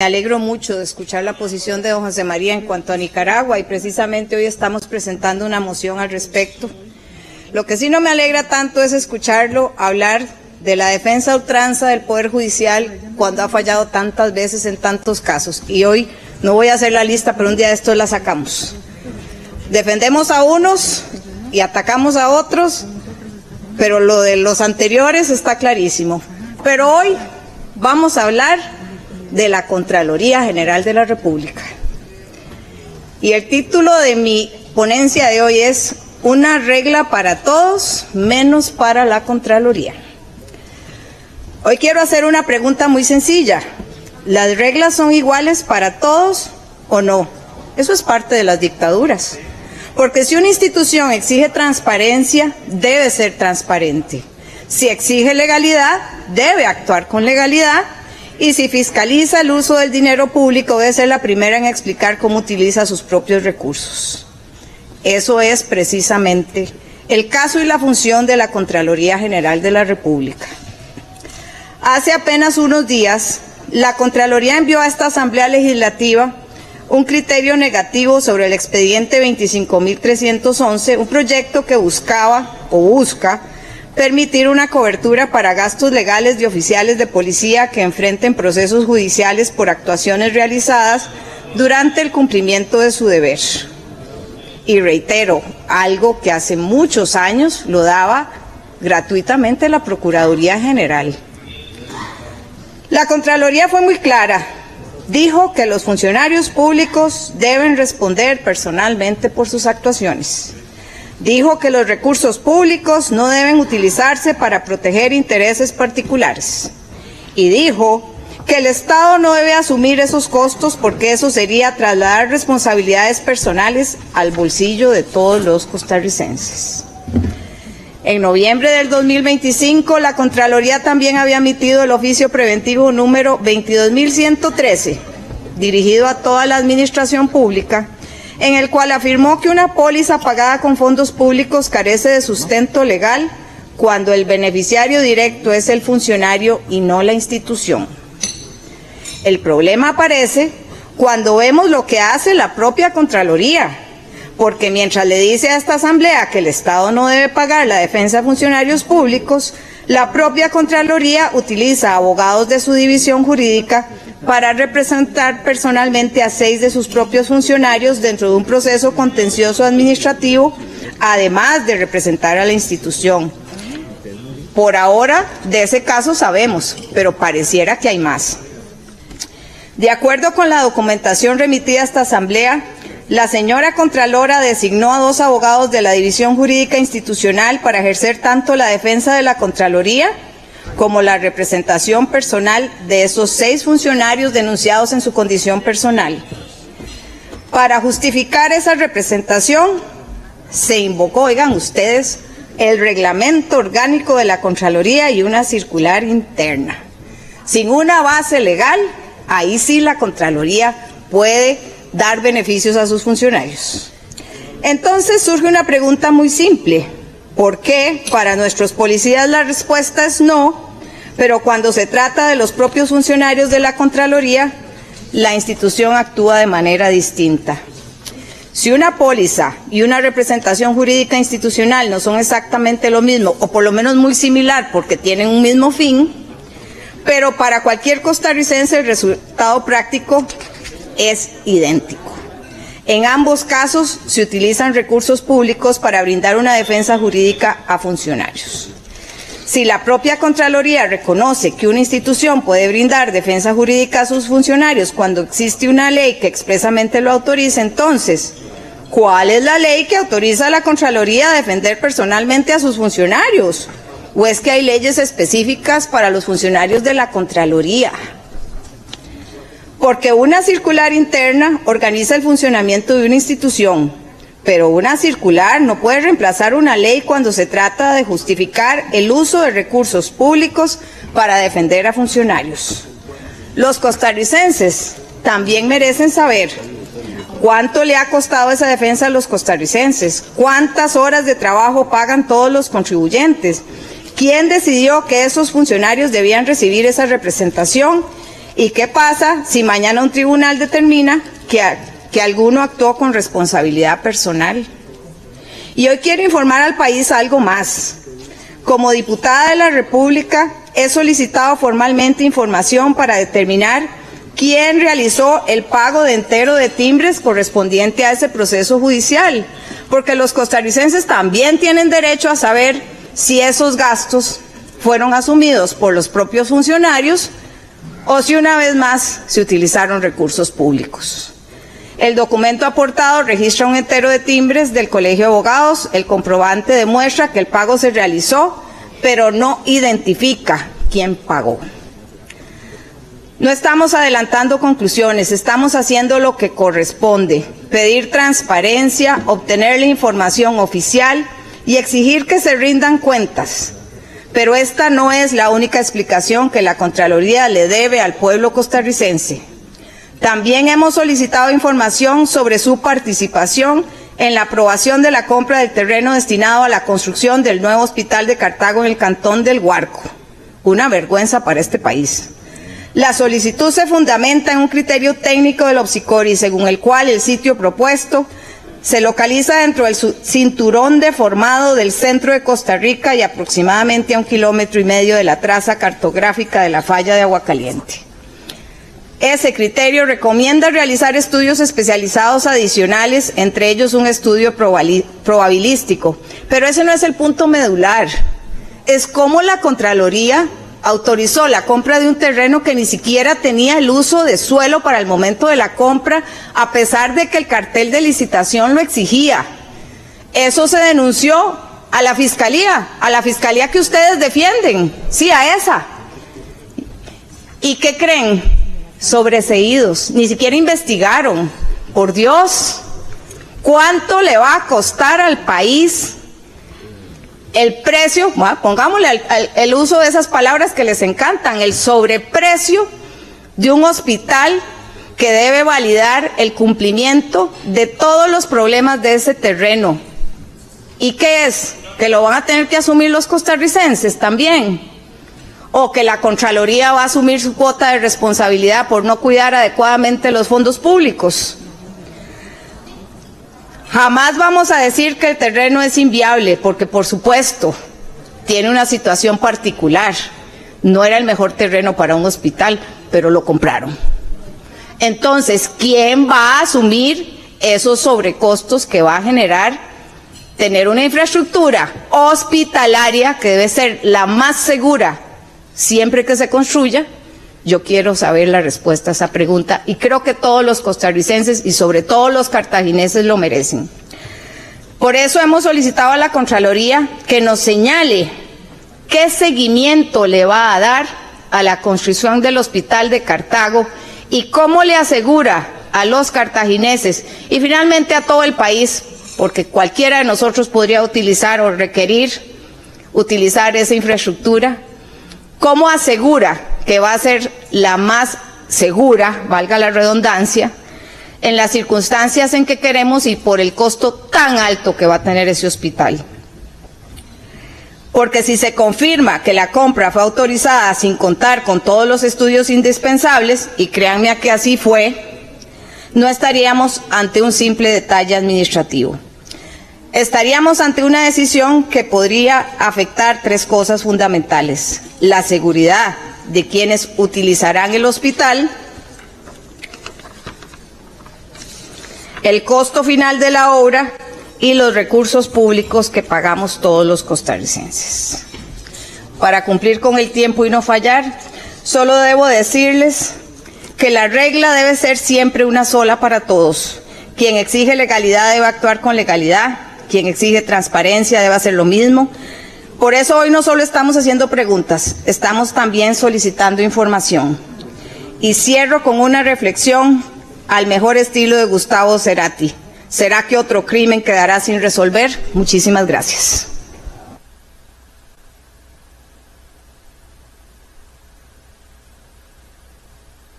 Me alegro mucho de escuchar la posición de don José María en cuanto a Nicaragua y precisamente hoy estamos presentando una moción al respecto. Lo que sí no me alegra tanto es escucharlo hablar de la defensa a ultranza del Poder Judicial cuando ha fallado tantas veces en tantos casos. Y hoy no voy a hacer la lista, pero un día de estos la sacamos. Defendemos a unos y atacamos a otros, pero lo de los anteriores está clarísimo. Pero hoy vamos a hablar de la Contraloría General de la República. Y el título de mi ponencia de hoy es Una regla para todos, menos para la Contraloría. Hoy quiero hacer una pregunta muy sencilla. ¿Las reglas son iguales para todos o no? Eso es parte de las dictaduras. Porque si una institución exige transparencia, debe ser transparente. Si exige legalidad, debe actuar con legalidad. Y si fiscaliza el uso del dinero público, debe ser la primera en explicar cómo utiliza sus propios recursos. Eso es precisamente el caso y la función de la Contraloría General de la República. Hace apenas unos días, la Contraloría envió a esta Asamblea Legislativa un criterio negativo sobre el expediente 25.311, un proyecto que busca permitir una cobertura para gastos legales de oficiales de policía que enfrenten procesos judiciales por actuaciones realizadas durante el cumplimiento de su deber. Y reitero, algo que hace muchos años lo daba gratuitamente la Procuraduría General. La Contraloría fue muy clara. Dijo que los funcionarios públicos deben responder personalmente por sus actuaciones. Dijo que los recursos públicos no deben utilizarse para proteger intereses particulares. Y dijo que el Estado no debe asumir esos costos porque eso sería trasladar responsabilidades personales al bolsillo de todos los costarricenses. En noviembre del 2025, la Contraloría también había emitido el oficio preventivo número 22.113, dirigido a toda la administración pública, en el cual afirmó que una póliza pagada con fondos públicos carece de sustento legal cuando el beneficiario directo es el funcionario y no la institución. El problema aparece cuando vemos lo que hace la propia Contraloría, porque mientras le dice a esta Asamblea que el Estado no debe pagar la defensa de funcionarios públicos, la propia Contraloría utiliza abogados de su división jurídica para representar personalmente a 6 de sus propios funcionarios dentro de un proceso contencioso administrativo, además de representar a la institución. Por ahora, de ese caso sabemos, pero pareciera que hay más. De acuerdo con la documentación remitida a esta Asamblea, la señora Contralora designó a 2 abogados de la División Jurídica Institucional para ejercer tanto la defensa de la Contraloría como la representación personal de esos 6 funcionarios denunciados en su condición personal. Para justificar esa representación, se invocó, oigan ustedes, el reglamento orgánico de la Contraloría y una circular interna. Sin una base legal, ahí sí la Contraloría puede dar beneficios a sus funcionarios. Entonces surge una pregunta muy simple. ¿Por qué para nuestros policías la respuesta es no, pero cuando se trata de los propios funcionarios de la Contraloría, la institución actúa de manera distinta? Si una póliza y una representación jurídica institucional no son exactamente lo mismo, o por lo menos muy similar porque tienen un mismo fin, pero para cualquier costarricense el resultado práctico es idéntico. En ambos casos se utilizan recursos públicos para brindar una defensa jurídica a funcionarios. Si la propia Contraloría reconoce que una institución puede brindar defensa jurídica a sus funcionarios cuando existe una ley que expresamente lo autoriza, entonces, ¿cuál es la ley que autoriza a la Contraloría a defender personalmente a sus funcionarios? ¿O es que hay leyes específicas para los funcionarios de la Contraloría? Porque una circular interna organiza el funcionamiento de una institución, pero una circular no puede reemplazar una ley cuando se trata de justificar el uso de recursos públicos para defender a funcionarios. Los costarricenses también merecen saber cuánto le ha costado esa defensa a los costarricenses, cuántas horas de trabajo pagan todos los contribuyentes, quién decidió que esos funcionarios debían recibir esa representación ¿Y qué pasa si mañana un tribunal determina que alguno actuó con responsabilidad personal? Y hoy quiero informar al país algo más. Como diputada de la República, he solicitado formalmente información para determinar quién realizó el pago de entero de timbres correspondiente a ese proceso judicial, porque los costarricenses también tienen derecho a saber si esos gastos fueron asumidos por los propios funcionarios o si una vez más se utilizaron recursos públicos. El documento aportado registra un entero de timbres del Colegio de Abogados. El comprobante demuestra que el pago se realizó, pero no identifica quién pagó. No estamos adelantando conclusiones, estamos haciendo lo que corresponde: pedir transparencia, obtener la información oficial y exigir que se rindan cuentas. Pero esta no es la única explicación que la Contraloría le debe al pueblo costarricense. También hemos solicitado información sobre su participación en la aprobación de la compra del terreno destinado a la construcción del nuevo hospital de Cartago en el cantón del Guarco. Una vergüenza para este país. La solicitud se fundamenta en un criterio técnico del OPSICORI, según el cual el sitio propuesto se localiza dentro del cinturón deformado del centro de Costa Rica y aproximadamente a 1,5 kilómetros de la traza cartográfica de la falla de Aguacaliente. Ese criterio recomienda realizar estudios especializados adicionales, entre ellos un estudio probabilístico. Pero ese no es el punto medular. Es cómo la Contraloría autorizó la compra de un terreno que ni siquiera tenía el uso de suelo para el momento de la compra, a pesar de que el cartel de licitación lo exigía. Eso se denunció a la fiscalía que ustedes defienden, sí, a esa. ¿Y qué creen? Sobreseídos, ni siquiera investigaron. Por Dios, ¿cuánto le va a costar al país el precio? Bueno, pongámosle el uso de esas palabras que les encantan, el sobreprecio de un hospital que debe validar el cumplimiento de todos los problemas de ese terreno? ¿Y qué es? ¿Que lo van a tener que asumir los costarricenses también? ¿O que la Contraloría va a asumir su cuota de responsabilidad por no cuidar adecuadamente los fondos públicos? Jamás vamos a decir que el terreno es inviable, porque por supuesto tiene una situación particular. No era el mejor terreno para un hospital, pero lo compraron. Entonces, ¿quién va a asumir esos sobrecostos que va a generar tener una infraestructura hospitalaria que debe ser la más segura siempre que se construya? Yo quiero saber la respuesta a esa pregunta y creo que todos los costarricenses y sobre todo los cartagineses lo merecen. Por eso hemos solicitado a la Contraloría que nos señale qué seguimiento le va a dar a la construcción del hospital de Cartago y cómo le asegura a los cartagineses y finalmente a todo el país, porque cualquiera de nosotros podría utilizar o requerir utilizar esa infraestructura. ¿Cómo asegura que va a ser la más segura, valga la redundancia, en las circunstancias en que queremos y por el costo tan alto que va a tener ese hospital? Porque si se confirma que la compra fue autorizada sin contar con todos los estudios indispensables, y créanme que así fue, no estaríamos ante un simple detalle administrativo. Estaríamos ante una decisión que podría afectar 3 cosas fundamentales: la seguridad de quienes utilizarán el hospital, el costo final de la obra y los recursos públicos que pagamos todos los costarricenses. Para cumplir con el tiempo y no fallar, solo debo decirles que la regla debe ser siempre una sola para todos. Quien exige legalidad debe actuar con legalidad. Quien exige transparencia debe hacer lo mismo. Por eso hoy no solo estamos haciendo preguntas, estamos también solicitando información. Y cierro con una reflexión al mejor estilo de Gustavo Cerati. ¿Será que otro crimen quedará sin resolver? Muchísimas gracias.